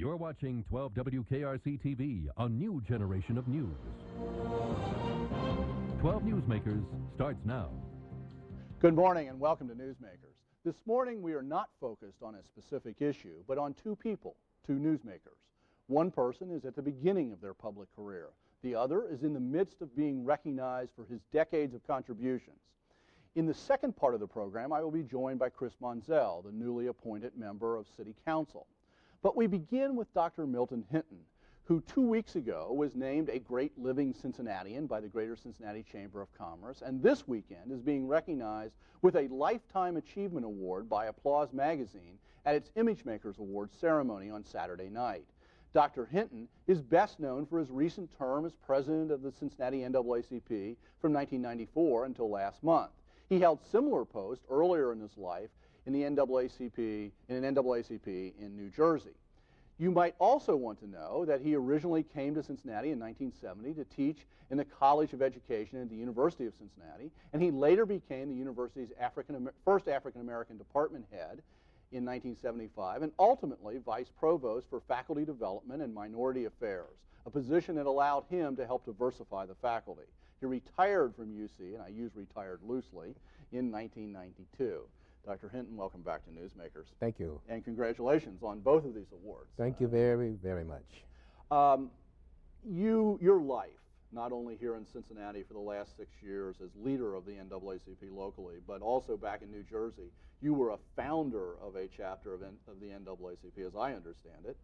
You're watching 12 WKRC TV, a new generation of news. 12 Newsmakers starts now. Good morning and welcome to Newsmakers. This morning we are not focused on a specific issue, but on two people, two newsmakers. One person is at the beginning of their public career. The other is in the midst of being recognized for his decades of contributions. In the second part of the program, I will be joined by Chris Monzel, the newly appointed member of City Council. But we begin with Dr. Milton Hinton, who 2 weeks ago was named a Great Living Cincinnatian by the Greater Cincinnati Chamber of Commerce, and this weekend is being recognized with a Lifetime Achievement Award by Applause Magazine at its Imagemakers Awards ceremony on Saturday night. Dr. Hinton is best known for his recent term as president of the Cincinnati NAACP from 1994 until last month. He held similar posts earlier in his life in an NAACP in New Jersey. You might also want to know that he originally came to Cincinnati in 1970 to teach in the College of Education at the University of Cincinnati, and he later became the university's first African-American department head in 1975, and ultimately vice provost for faculty development and minority affairs, a position that allowed him to help diversify the faculty. He retired from UC, and I use retired loosely, in 1992. Dr. Hinton, welcome back to Newsmakers. Thank you. And congratulations on both of these awards. Thank you very, very much. Your life, not only here in Cincinnati for the last 6 years as leader of the NAACP locally, but also back in New Jersey, you were a founder of a chapter of the NAACP, as I understand it,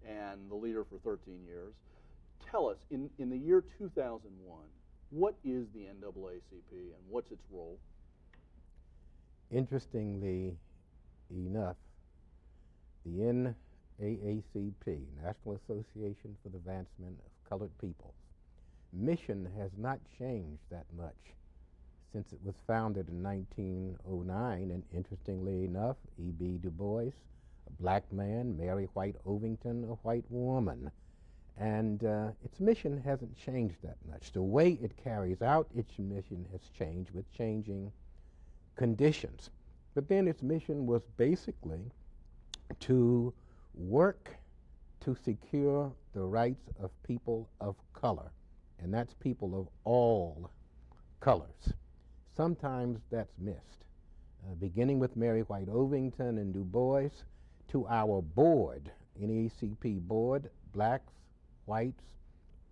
and the leader for 13 years. Tell us, in the year 2001, what is the NAACP and what's its role? Interestingly enough, the NAACP, National Association for the Advancement of Colored Peoples, mission has not changed that much since it was founded in 1909, and interestingly enough, E.B. Du Bois, a black man, Mary White Ovington, a white woman, and its mission hasn't changed that much. The way it carries out its mission has changed with changing conditions. But then its mission was basically to work to secure the rights of people of color, and that's people of all colors. Sometimes that's missed, beginning with Mary White Ovington and Du Bois to our board, NAACP board, blacks, whites,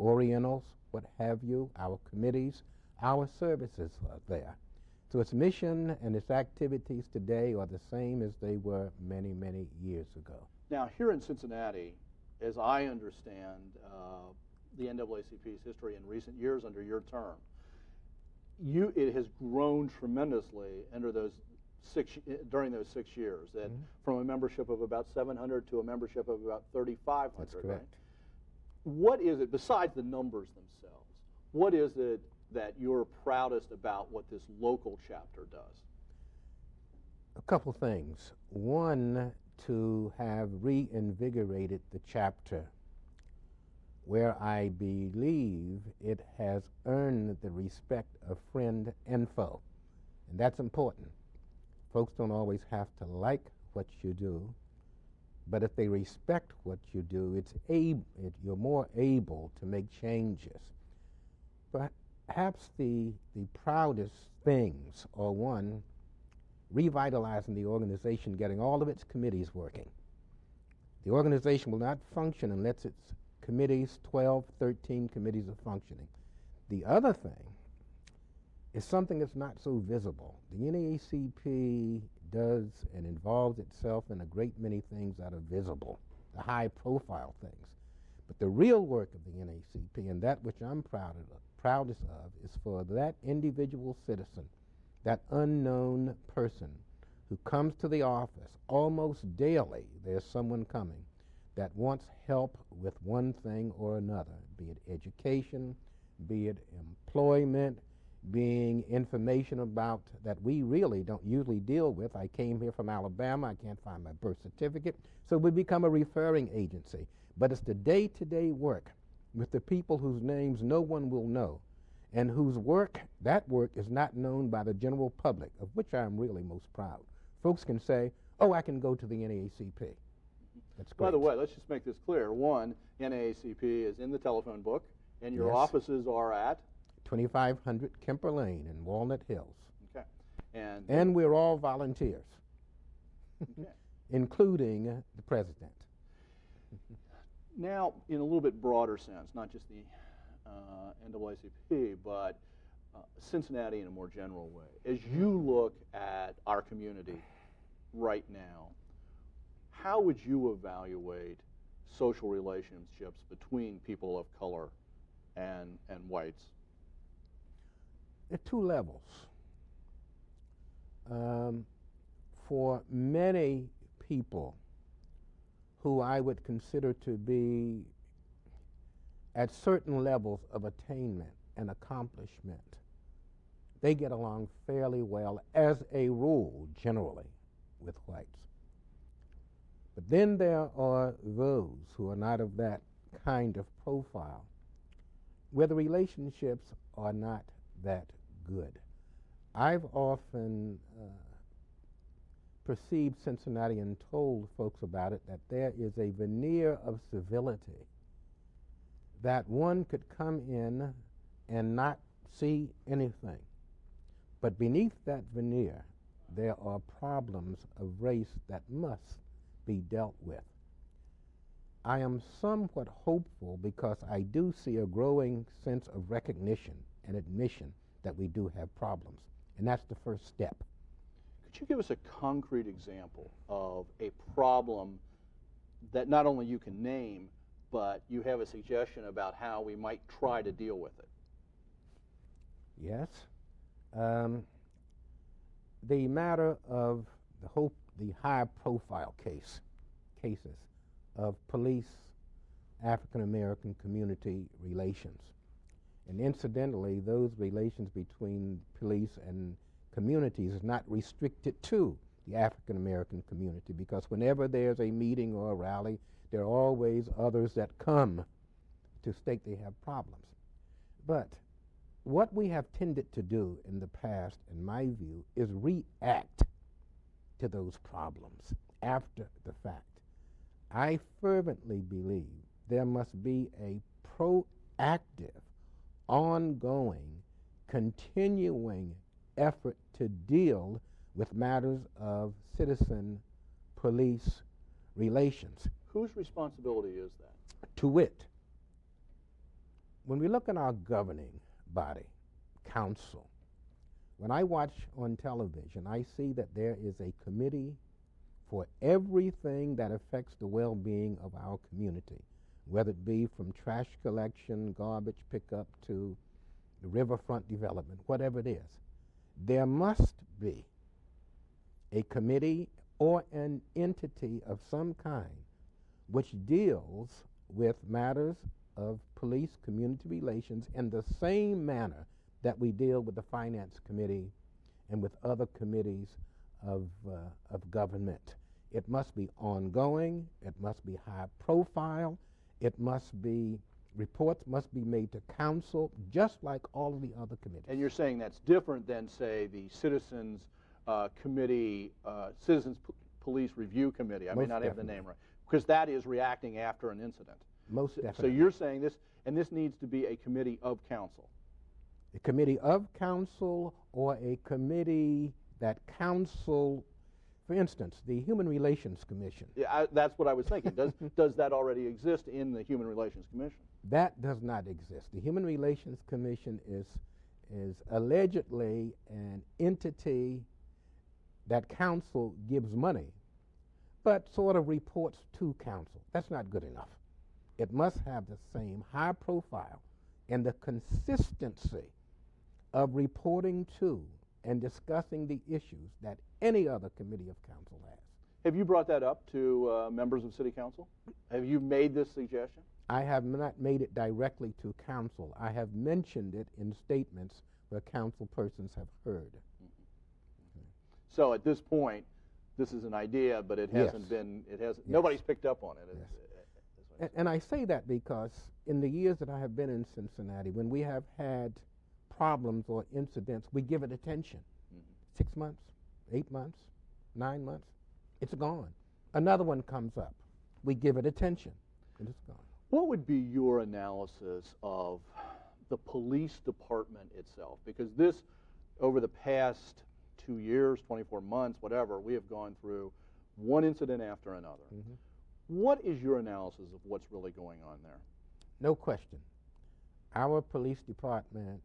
Orientals, what have you, our committees, our services are there. So its mission and its activities today are the same as they were many, many years ago. Now, here in Cincinnati, as I understand the NAACP's history in recent years under your term, it has grown tremendously during those 6 years, that from a membership of about 700 to a membership of about 3,500. That's correct. Right? What is it, besides the numbers themselves, what is it that you're proudest about what this local chapter does? A couple things. One, to have reinvigorated the chapter, where I believe it has earned the respect of friend and foe. And that's important. Folks don't always have to like what you do, but if they respect what you do, you're more able to make changes. Perhaps the proudest things are, one, revitalizing the organization, getting all of its committees working. The organization will not function unless its committees, 12, 13 committees, are functioning. The other thing is something that's not so visible. The NAACP does and involves itself in a great many things that are visible, the high-profile things. But the real work of the NAACP, and that which I'm proudest of, is for that individual citizen, that unknown person who comes to the office almost daily. There's someone coming that wants help with one thing or another, be it education, be it employment, being information about that we really don't usually deal with. I came here from Alabama, I can't find my birth certificate, so we become a referring agency. But it's the day-to-day work with the people whose names no one will know, and whose work, that work, is not known by the general public, of which I'm really most proud. Folks can say, oh, I can go to the NAACP. That's great. By the way, let's just make this clear. One, NAACP is in the telephone book, and your Yes. offices are at? 2500 Kemper Lane in Walnut Hills. Okay. And we're all volunteers, okay. including the president. Now, in a little bit broader sense, not just the NAACP, but Cincinnati in a more general way, as you look at our community right now, how would you evaluate social relationships between people of color and whites? There are two levels. For many people who I would consider to be at certain levels of attainment and accomplishment, they get along fairly well, as a rule, generally, with whites. But then there are those who are not of that kind of profile, where the relationships are not that good. I've often perceived Cincinnati and told folks about it that there is a veneer of civility that one could come in and not see anything. But beneath that veneer, there are problems of race that must be dealt with. I am somewhat hopeful because I do see a growing sense of recognition and admission that we do have problems, and that's the first step. Could you give us a concrete example of a problem that not only you can name, but you have a suggestion about how we might try to deal with it? Yes. The matter of the high-profile cases of police African-American community relations. And incidentally, those relations between police and communities is not restricted to the African-American community, because whenever there's a meeting or a rally, there are always others that come to state they have problems. But what we have tended to do in the past, in my view, is react to those problems after the fact. I fervently believe there must be a proactive, ongoing, continuing effort to deal with matters of citizen-police relations. Whose responsibility is that? To wit, when we look at our governing body, council, when I watch on television, I see that there is a committee for everything that affects the well-being of our community, whether it be from trash collection, garbage pickup, to the riverfront development, whatever it is. There must be a committee or an entity of some kind which deals with matters of police community relations in the same manner that we deal with the Finance Committee and with other committees of government. It must be ongoing, it must be high profile, it must be, reports must be made to council, just like all of the other committees. And you're saying that's different than, say, the Citizens Committee, Police Review Committee. I may not have the name right, because that is reacting after an incident. Most definitely. So you're saying this, and this needs to be a committee of council. A committee of council, or a committee that council, for instance, the Human Relations Commission. Yeah, that's what I was thinking. Does that already exist in the Human Relations Commission? That does not exist. The Human Relations Commission is allegedly an entity that council gives money, but sort of reports to council. That's not good enough. It must have the same high profile and the consistency of reporting to and discussing the issues that any other committee of council has. Have you brought that up to members of City Council? Have you made this suggestion? I have not made it directly to council. I have mentioned it in statements where council persons have heard. Mm-hmm. So at this point, this is an idea, but it hasn't been, nobody's picked up on it. Yes. And I say that because in the years that I have been in Cincinnati, when we have had problems or incidents, we give it attention. Mm-hmm. 6 months, 8 months, 9 months, it's gone. Another one comes up. we give it attention, and it's gone. What would be your analysis of the police department itself? Because this, over the past 2 years, 24 months, whatever, we have gone through one incident after another. Mm-hmm. What is your analysis of what's really going on there? No question. Our police department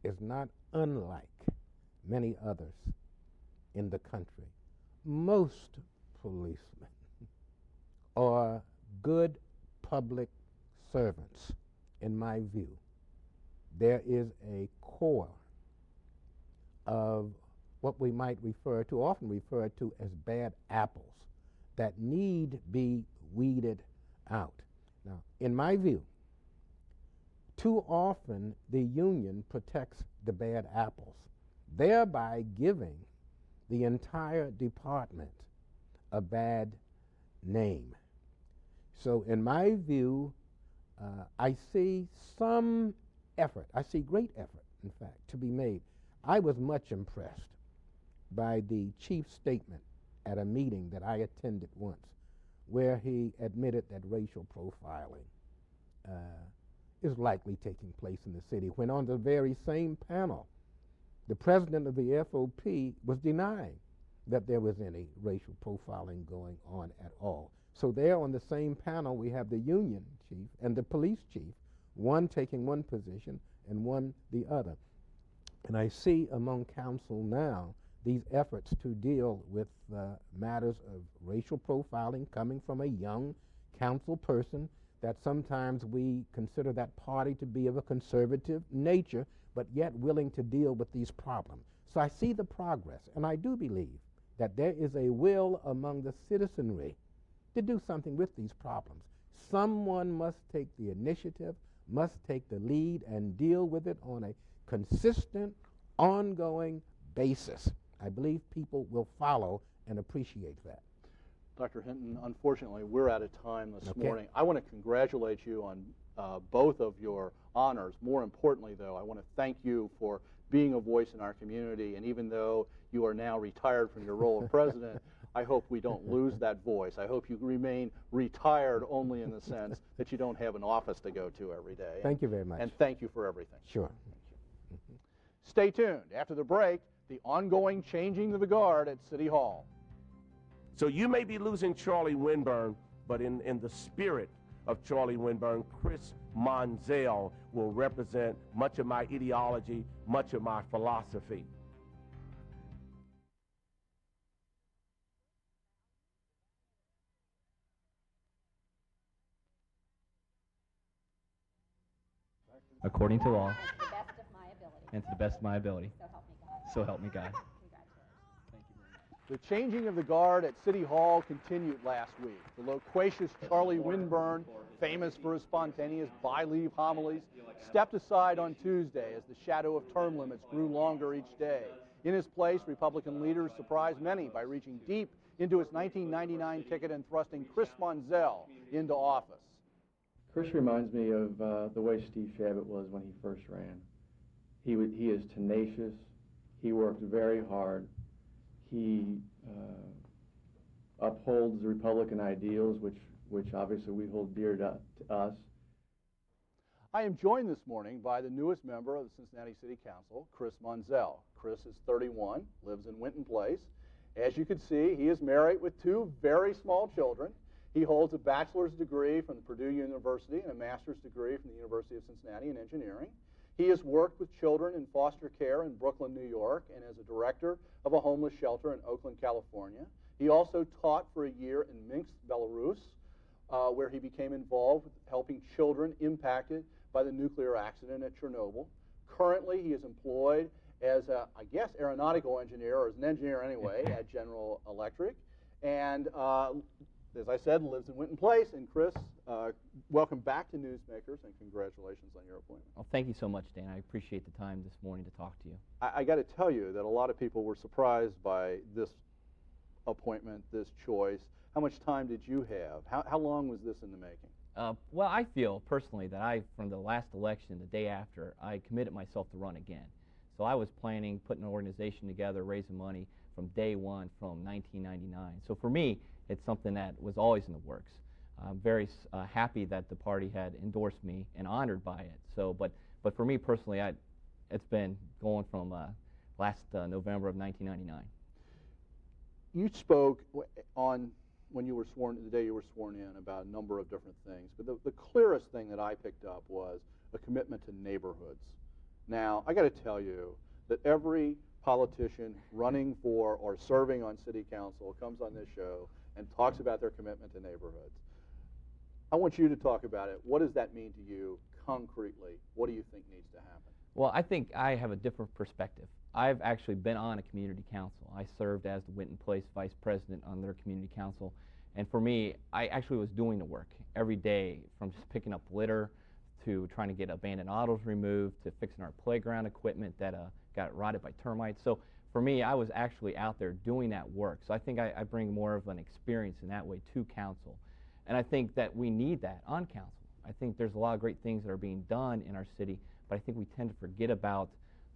is not unlike many others in the country. Most policemen are good public servants, in my view. There is a core of what we might often refer to as bad apples that need be weeded out. Now, in my view, too often the union protects the bad apples, thereby giving the entire department a bad name. So in my view, I see some effort, I see great effort, in fact, to be made. I was much impressed by the chief's statement at a meeting that I attended once, where he admitted that racial profiling is likely taking place in the city, when on the very same panel, the president of the FOP was denying that there was any racial profiling going on at all. So there on the same panel, we have the union chief and the police chief, one taking one position and one the other. And I see among council now these efforts to deal with matters of racial profiling coming from a young council person, that sometimes we consider that party to be of a conservative nature, but yet willing to deal with these problems. So I see the progress, and I do believe that there is a will among the citizenry to do something with these problems. Someone must take the initiative, must take the lead, and deal with it on a consistent, ongoing basis. I believe people will follow and appreciate that. Dr. Hinton, unfortunately, we're out of time this morning. I want to congratulate you on both of your honors. More importantly, though, I want to thank you for being a voice in our community. And even though you are now retired from your role of president, I hope we don't lose that voice. I hope you remain retired only in the sense that you don't have an office to go to every day. Thank you very much. And thank you for everything. Sure. Stay tuned. After the break, the ongoing changing of the guard at City Hall. So you may be losing Charlie Winburn, but in the spirit of Charlie Winburn, Chris Monzel will represent much of my ideology, much of my philosophy. According to law. To the best of my ability. And to the best of my ability. So help me God. So help me God. The changing of the guard at City Hall continued last week. The loquacious Charlie Winburn, famous for his spontaneous by-leave homilies, stepped aside on Tuesday as the shadow of term limits grew longer each day. In his place, Republican leaders surprised many by reaching deep into his 1999 ticket and thrusting Chris Monzel into office. Chris reminds me of the way Steve Shabbat was when he first ran. He is tenacious. He worked very hard. He upholds the Republican ideals, which obviously we hold dear to us. I am joined this morning by the newest member of the Cincinnati City Council, Chris Monzel. Chris is 31, lives in Winton Place. As you can see, he is married with two very small children. He holds a bachelor's degree from Purdue University and a master's degree from the University of Cincinnati in engineering. He has worked with children in foster care in Brooklyn, New York, and as a director of a homeless shelter in Oakland, California. He also taught for a year in Minsk, Belarus, where he became involved with helping children impacted by the nuclear accident at Chernobyl. Currently, he is employed as a, I guess, aeronautical engineer, or as an engineer anyway, at General Electric. And as I said, lives in Winton Place. And Chris, welcome back to Newsmakers, and congratulations on your appointment. Well, thank you so much, Dan. I appreciate the time this morning to talk to you. I got to tell you that a lot of people were surprised by this appointment, this choice. How much time did you have? How long was this in the making? Well, I feel personally that from the last election, the day after, I committed myself to run again. So I was planning, putting an organization together, raising money from day one from 1999. So for me, it's something that was always in the works. I'm very happy that the party had endorsed me and honored by it. So, but for me personally, it's been going from last November of 1999. You spoke on when you were sworn, the day you were sworn in, about a number of different things, but the clearest thing that I picked up was a commitment to neighborhoods. Now, I got to tell you that every politician running for or serving on city council comes on this show and talks about their commitment to neighborhoods. I want you to talk about it. What does that mean to you concretely? What do you think needs to happen? Well, I think I have a different perspective. I've actually been on a community council. I served as the Winton Place vice president on their community council. And for me, I actually was doing the work every day, from just picking up litter to trying to get abandoned autos removed to fixing our playground equipment that got rotted by termites. So for me, I was actually out there doing that work. So I think I bring more of an experience in that way to council. And I think that we need that on council. I think there's a lot of great things that are being done in our city, but I think we tend to forget about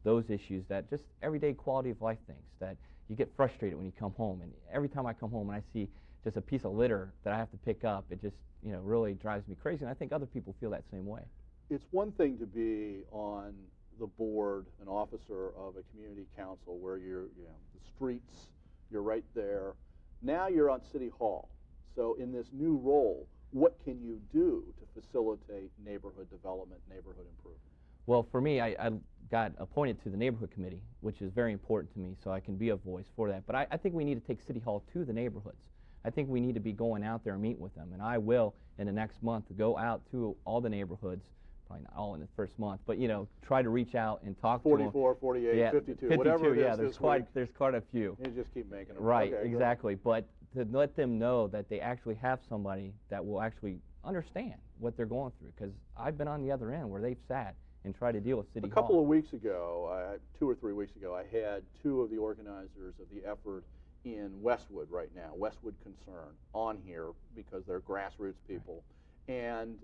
those issues, that just everyday quality of life things, that you get frustrated when you come home. And every time I come home and I see just a piece of litter that I have to pick up, it just, you know, really drives me crazy. And I think other people feel that same way. It's one thing to be on the board, an officer of a community council where you're, you know, the streets, you're right there. Now you're on City Hall. So in this new role, what can you do to facilitate neighborhood development, neighborhood improvement? Well, for me, I got appointed to the neighborhood committee, which is very important to me, so I can be a voice for that. But I think we need to take City Hall to the neighborhoods. I think we need to be going out there and meet with them. And I will, in the next month, go out to all the neighborhoods, probably not all in the first month, but, you know, try to reach out and talk to them. 44, 48, yeah, 52, whatever it is. Yeah, there's quite a few. You just keep making them. Right, Okay, exactly. But to let them know that they actually have somebody that will actually understand what they're going through, because I've been on the other end where they've sat and tried to deal with City Hall. A couple of weeks ago, 2 or 3 weeks ago, I had two of the organizers of the effort in Westwood right now, Westwood Concern, on here because they're grassroots people. Right. And,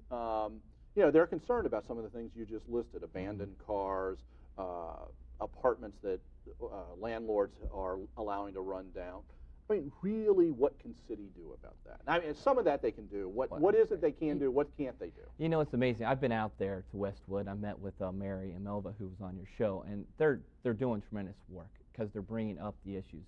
you know, they're concerned about some of the things you just listed, abandoned cars, apartments that landlords are allowing to run down. I mean, really, what can city do about that? I mean, some of that they can do. What is it they can do? What can't they do? You know, it's amazing. I've been out there to Westwood. I met with Mary and Melva, who was on your show, and they're doing tremendous work because they're bringing up the issues.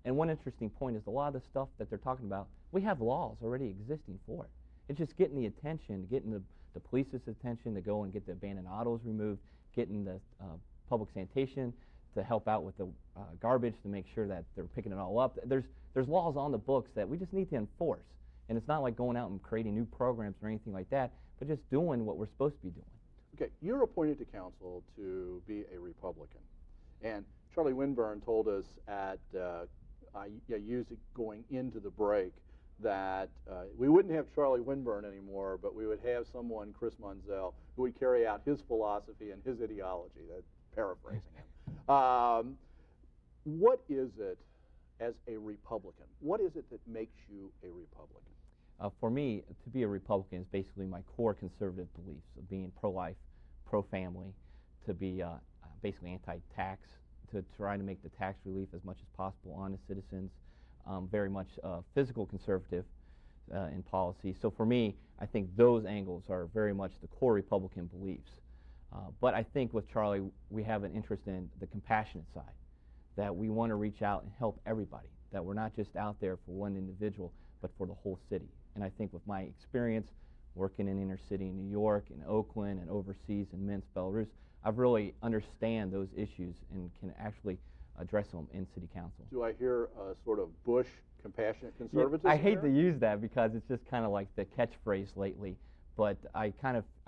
And one interesting point is a lot of the stuff that they're talking about, we have laws already existing for it. It's just getting the attention, getting the police's attention to go and get the abandoned autos removed, getting the public sanitation to help out with the garbage to make sure that they're picking it all up. There's laws on the books that we just need to enforce. And it's not like going out and creating new programs or anything like that, but just doing what we're supposed to be doing. Okay, you're appointed to council to be a Republican. And Charlie Winburn told us at, I used it going into the break, that we wouldn't have Charlie Winburn anymore, but we would have someone, Chris Monzel, who would carry out his philosophy and his ideology. That's paraphrasing him. What is it as a Republican? What is it that makes you a Republican? For me, to be a Republican is basically my core conservative beliefs of being pro-life, pro-family, to be basically anti-tax, to try to make the tax relief as much as possible on the citizens, very much physical conservative in policy. So for me, I think those angles are very much the core Republican beliefs. But I think with Charlie, we have an interest in the compassionate side, that we want to reach out and help everybody, that we're not just out there for one individual, but for the whole city. And I think with my experience working in inner city in New York, in Oakland, and overseas in Minsk, Belarus, I've really understand those issues and can actually address them in city council. Do I hear a sort of Bush compassionate conservatism? I hate to use that because it's just kind of like the catchphrase lately, but I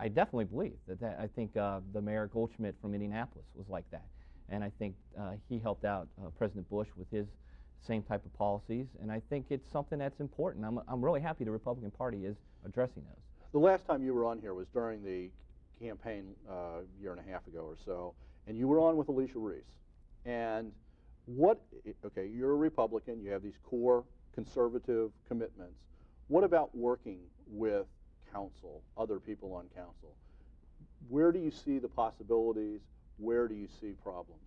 definitely believe that I think the Mayor Goldschmidt from Indianapolis was like that. And I think he helped out President Bush with his same type of policies, and I think it's something that's important. I'm really happy the Republican Party is addressing those. The last time you were on here was during the campaign a year and a half ago or so, and you were on with Alicia Reese. And okay, you're a Republican, you have these core conservative commitments. What about working with council, other people on council? Where do you see the possibilities? Where do you see problems?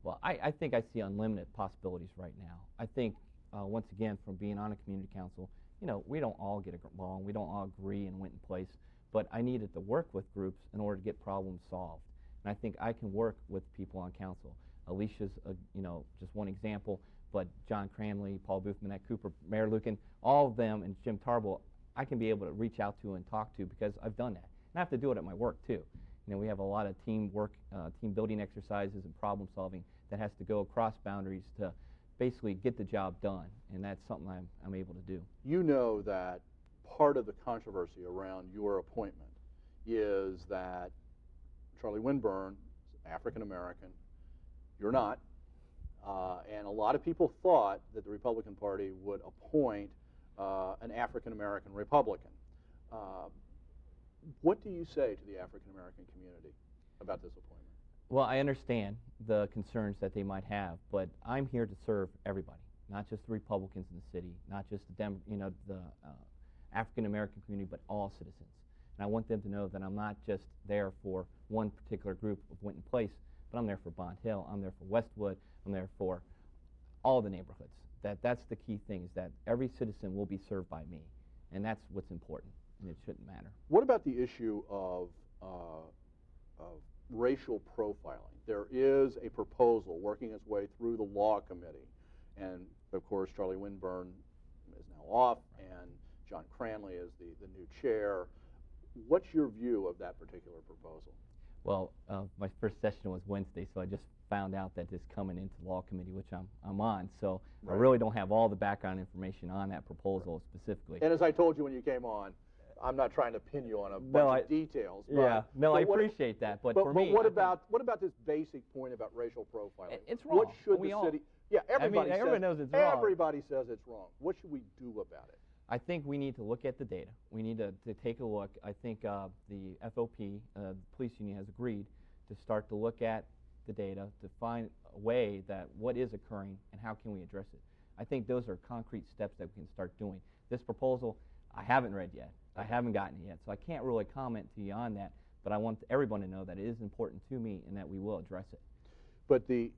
Well, I think I see unlimited possibilities right now. I think, once again, from being on a community council, you know, we don't all get along, we don't all agree in Winton Place, but I needed to work with groups in order to get problems solved. And I think I can work with people on council. Alicia's, you know, just one example, but John Cranley, Paul Booth, Manette Cooper, Mayor Lucan, all of them, and Jim Tarble, I can be able to reach out to and talk to because I've done that. And I have to do it at my work too. You know, we have a lot of teamwork, team building exercises and problem solving that has to go across boundaries to basically get the job done, and that's something I'm able to do. You know that part of the controversy around your appointment is that Charlie Winburn is African American, you're not, and a lot of people thought that the Republican Party would appoint an African American Republican. What do you say to the African American community about this appointment? Well, I understand the concerns that they might have, but I'm here to serve everybody, not just the Republicans in the city, not just the African American community, but all citizens. And I want them to know that I'm not just there for one particular group of Winton Place, but I'm there for Bond Hill, I'm there for Westwood, I'm there for all the neighborhoods. That's the key thing, is that every citizen will be served by me, and that's what's important, and it shouldn't matter. What about the issue of racial profiling? There is a proposal working its way through the law committee, and of course Charlie Winburn is now off, and John Cranley is the new chair. What's your view of that particular proposal? Well, my first session was Wednesday, so I just found out that it's coming into the law committee, which I'm on. So right. I really don't have all the background information on that proposal specifically. And as I told you when you came on, I'm not trying to pin you on a bunch of details. Yeah, I appreciate that. But for me, what about this basic point about racial profiling? It's wrong. What should the city? Yeah, everybody knows it's wrong. Everybody says it's wrong. What should we do about it? I think we need to look at the data. We need to take a look. I think the FOP, the police union, has agreed to start to look at the data to find a way that what is occurring and how can we address it. I think those are concrete steps that we can start doing. This proposal, I haven't read yet. I haven't gotten it yet, so I can't really comment to you on that, but I want everyone to know that it is important to me and that we will address it. But the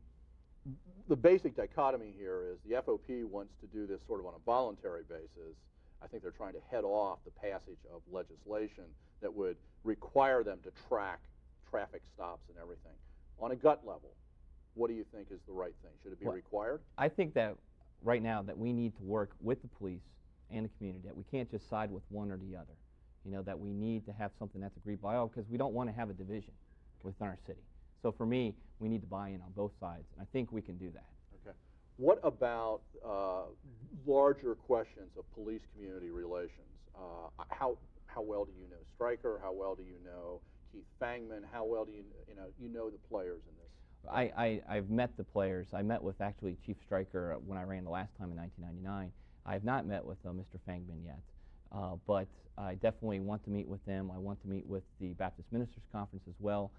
basic dichotomy here is the FOP wants to do this sort of on a voluntary basis. I think they're trying to head off the passage of legislation that would require them to track traffic stops and everything. On a gut level, what do you think is the right thing? Should it be required? I think that right now that we need to work with the police and the community, that we can't just side with one or the other. You know, that we need to have something that's agreed by all, because we don't want to have a division within our city. So for me, we need to buy in on both sides, and I think we can do that. Okay. What about larger questions of police-community relations? How well do you know Stryker? How well do you know Keith Fangman? How well do you know the players in this? I've met the players. I met with actually Chief Stryker when I ran the last time in 1999. I have not met with Mr. Fangman yet, but I definitely want to meet with them. I want to meet with the Baptist Ministers Conference as well,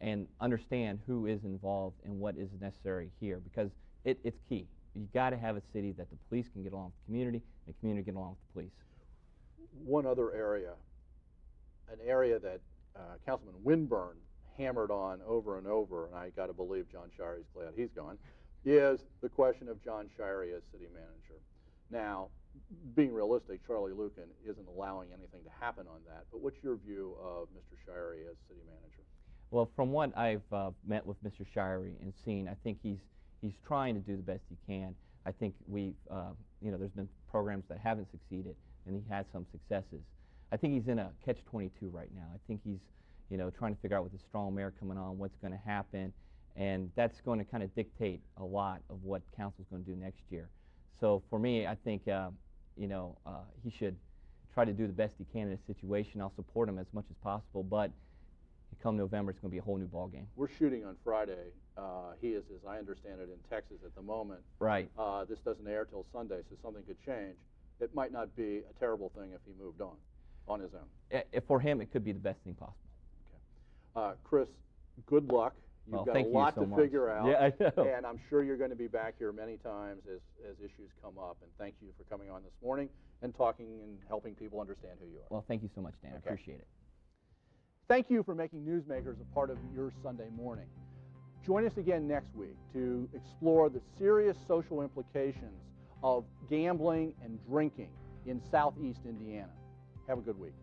and understand who is involved and what is necessary here, because it's key. You got to have a city that the police can get along with the community, and the community get along with the police. One other area, an area that Councilman Winburn hammered on over and over, and I got to believe John Shirey's glad he's gone, is the question of John Shirey as city manager. Now, being realistic, Charlie Lucan isn't allowing anything to happen on that, but what's your view of Mr. Shirey as city manager? Well, from what I've met with Mr. Shirey and seen, I think he's trying to do the best he can. I think we've, there's been programs that haven't succeeded, and he had some successes. I think he's in a catch-22 right now. I think he's, trying to figure out with the strong mayor coming on what's going to happen, and that's going to kind of dictate a lot of what council's going to do next year. So for me, I think, he should try to do the best he can in this situation. I'll support him as much as possible, but come November, it's going to be a whole new ballgame. We're shooting on Friday. He is, as I understand it, in Texas at the moment. Right. This doesn't air till Sunday, so something could change. It might not be a terrible thing if he moved on his own. For him, it could be the best thing possible. Okay. Chris, good luck. You've got a lot to figure out. Yeah, I know. And I'm sure you're going to be back here many times as issues come up. And thank you for coming on this morning and talking and helping people understand who you are. Well, thank you so much, Dan. Okay. I appreciate it. Thank you for making Newsmakers a part of your Sunday morning. Join us again next week to explore the serious social implications of gambling and drinking in southeast Indiana. Have a good week.